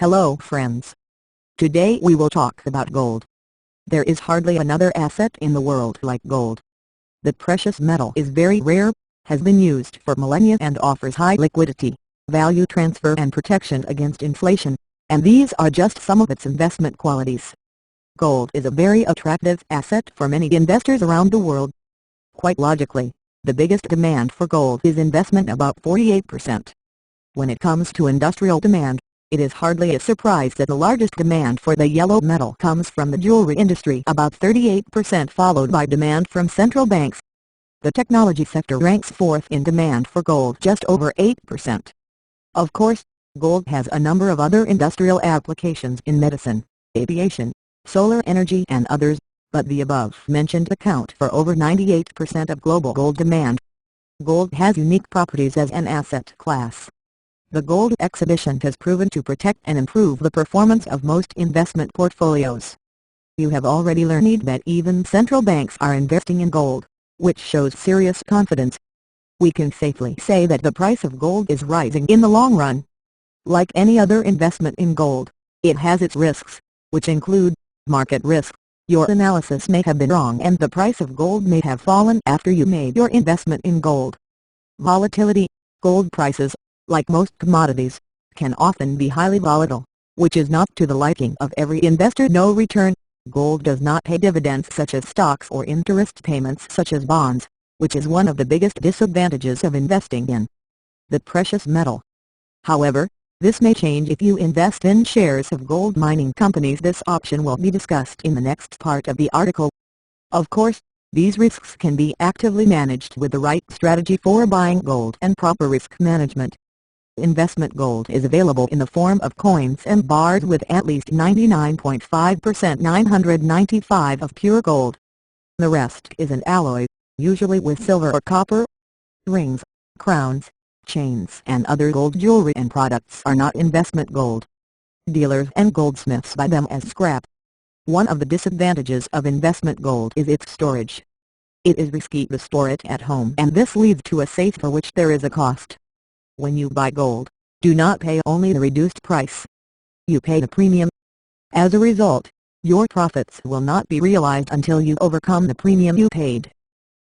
Hello friends. Today we will talk about gold. There is hardly another asset in the world like gold. The precious metal is very rare, has been used for millennia and offers high liquidity, value transfer and protection against inflation, and these are just some of its investment qualities. Gold is a very attractive asset for many investors around the world. Quite logically, the biggest demand for gold is investment, about 48%. When it comes to industrial demand, it is hardly a surprise that the largest demand for the yellow metal comes from the jewelry industry, about 38%, followed by demand from central banks. The technology sector ranks fourth in demand for gold, just over 8%. Of course, gold has a number of other industrial applications in medicine, aviation, solar energy and others, but the above-mentioned account for over 98% of global gold demand. Gold has unique properties as an asset class. The gold exhibition has proven to protect and improve the performance of most investment portfolios. You have already learned that even central banks are investing in gold, which shows serious confidence. We can safely say that the price of gold is rising in the long run. Like any other investment in gold, it has its risks, which include market risk. Your analysis may have been wrong and the price of gold may have fallen after you made your investment in gold. Volatility. Gold prices, like most commodities, can often be highly volatile, which is not to the liking of every investor. No return. Gold does not pay dividends such as stocks or interest payments such as bonds, which is one of the biggest disadvantages of investing in the precious metal. However, this may change if you invest in shares of gold mining companies. This option will be discussed in the next part of the article. Of course, these risks can be actively managed with the right strategy for buying gold and proper risk management. Investment gold is available in the form of coins and bars with at least 99.5% 995 of pure gold. The rest is an alloy, usually with silver or copper. Rings, crowns, chains and other gold jewelry and products are not investment gold. Dealers and goldsmiths buy them as scrap. One of the disadvantages of investment gold is its storage. It is risky to store it at home, and this leads to a safe for which there is a cost. When you buy gold, do not pay only the reduced price. You pay the premium. As a result, your profits will not be realized until you overcome the premium you paid.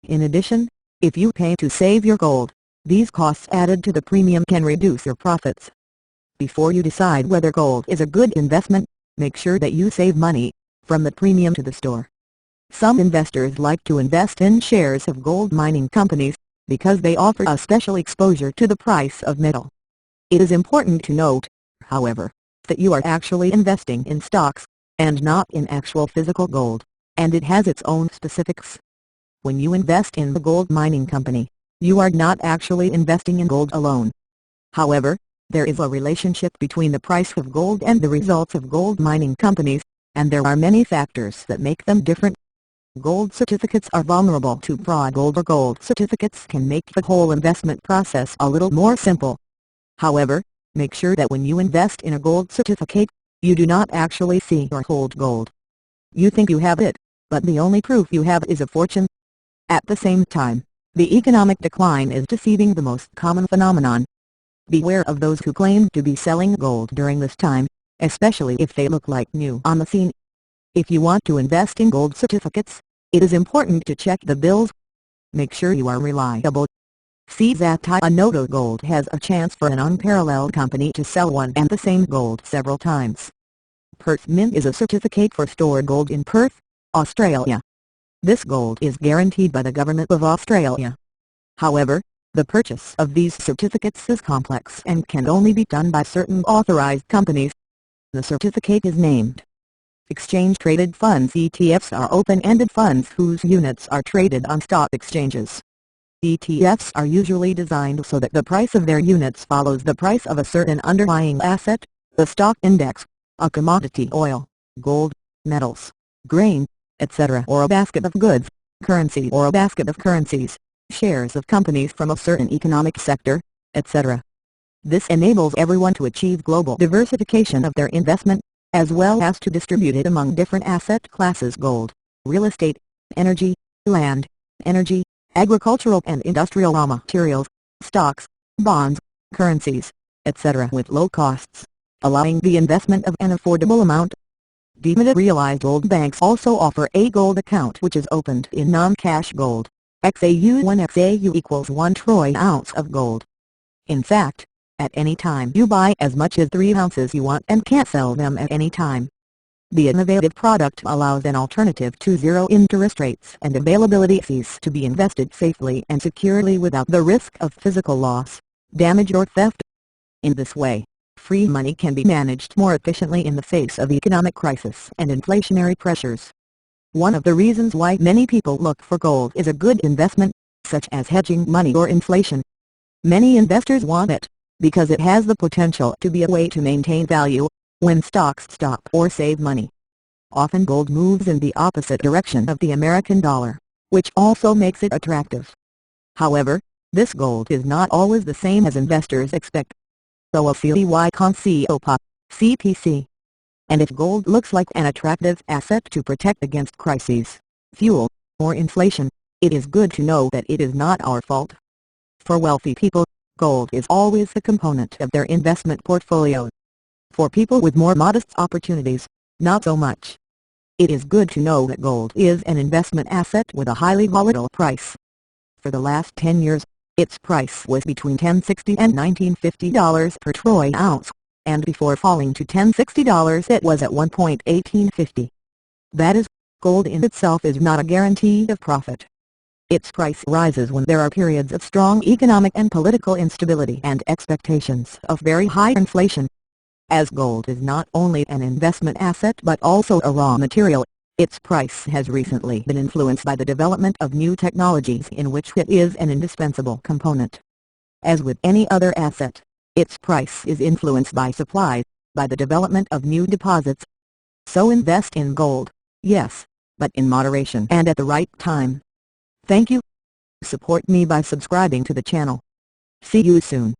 In addition, if you pay to save your gold, these costs added to the premium can reduce your profits. Before you decide whether gold is a good investment, make sure that you save money from the premium to the store. Some investors like to invest in shares of gold mining companies because they offer a special exposure to the price of metal. It is important to note, however, that you are actually investing in stocks, and not in actual physical gold, and it has its own specifics. When you invest in the gold mining company, you are not actually investing in gold alone. However, there is a relationship between the price of gold and the results of gold mining companies, and there are many factors that make them different. Gold certificates are vulnerable to fraud. Gold certificates can make the whole investment process a little more simple. However, make sure that when you invest in a gold certificate, you do not actually see or hold gold. You think you have it, but the only proof you have is a fortune. At the same time, the economic decline is deceiving, the most common phenomenon. Beware of those who claim to be selling gold during this time, especially if they look like new on the scene. If you want to invest in gold certificates, it is important to check the bills. Make sure you are reliable. See that Noto Gold has a chance for an unparalleled company to sell one and the same gold several times. Perth Mint is a certificate for stored gold in Perth, Australia. This gold is guaranteed by the government of Australia. However, the purchase of these certificates is complex and can only be done by certain authorized companies. The certificate is named Exchange-Traded Funds. ETFs are open-ended funds whose units are traded on stock exchanges. ETFs are usually designed so that the price of their units follows the price of a certain underlying asset, the stock index, a commodity, oil, gold, metals, grain, etc., or a basket of goods, currency or a basket of currencies, shares of companies from a certain economic sector, etc. This enables everyone to achieve global diversification of their investment, as well as to distribute it among different asset classes: gold, real estate, energy, land, energy, agricultural and industrial raw materials, stocks, bonds, currencies, etc. with low costs. allowing the investment of an affordable amount. Dematerialized banks also offer a gold account which is opened in non-cash gold. XAU1 XAU equals 1 troy ounce of gold. In fact, at any time you buy as much as 3 ounces you want and can't sell them at any time. The innovative product allows an alternative to zero interest rates and availability fees to be invested safely and securely without the risk of physical loss, damage or theft. In this way, free money can be managed more efficiently in the face of economic crisis and inflationary pressures. One of the reasons why many people look for gold is a good investment, such as hedging money or inflation. Many investors want it, because it has the potential to be a way to maintain value when stocks stop or save money. Often gold moves in the opposite direction of the American dollar, which also makes it attractive. However, this gold is not always the same as investors expect. Volatility CPC. And if gold looks like an attractive asset to protect against crises, fuel, or inflation, it is good to know that it is not our fault. For wealthy people, gold is always a component of their investment portfolio. For people with more modest opportunities, not so much. It is good to know that gold is an investment asset with a highly volatile price. For the last 10 years, its price was between $10.60 and $19.50 per troy ounce, and before falling to $10.60 it was at $1.1850. That is, gold in itself is not a guarantee of profit. Its price rises when there are periods of strong economic and political instability and expectations of very high inflation. As gold is not only an investment asset but also a raw material, its price has recently been influenced by the development of new technologies in which it is an indispensable component. As with any other asset, its price is influenced by supply, by the development of new deposits. So invest in gold, yes, but in moderation and at the right time. Thank you. Support me by subscribing to the channel. See you soon.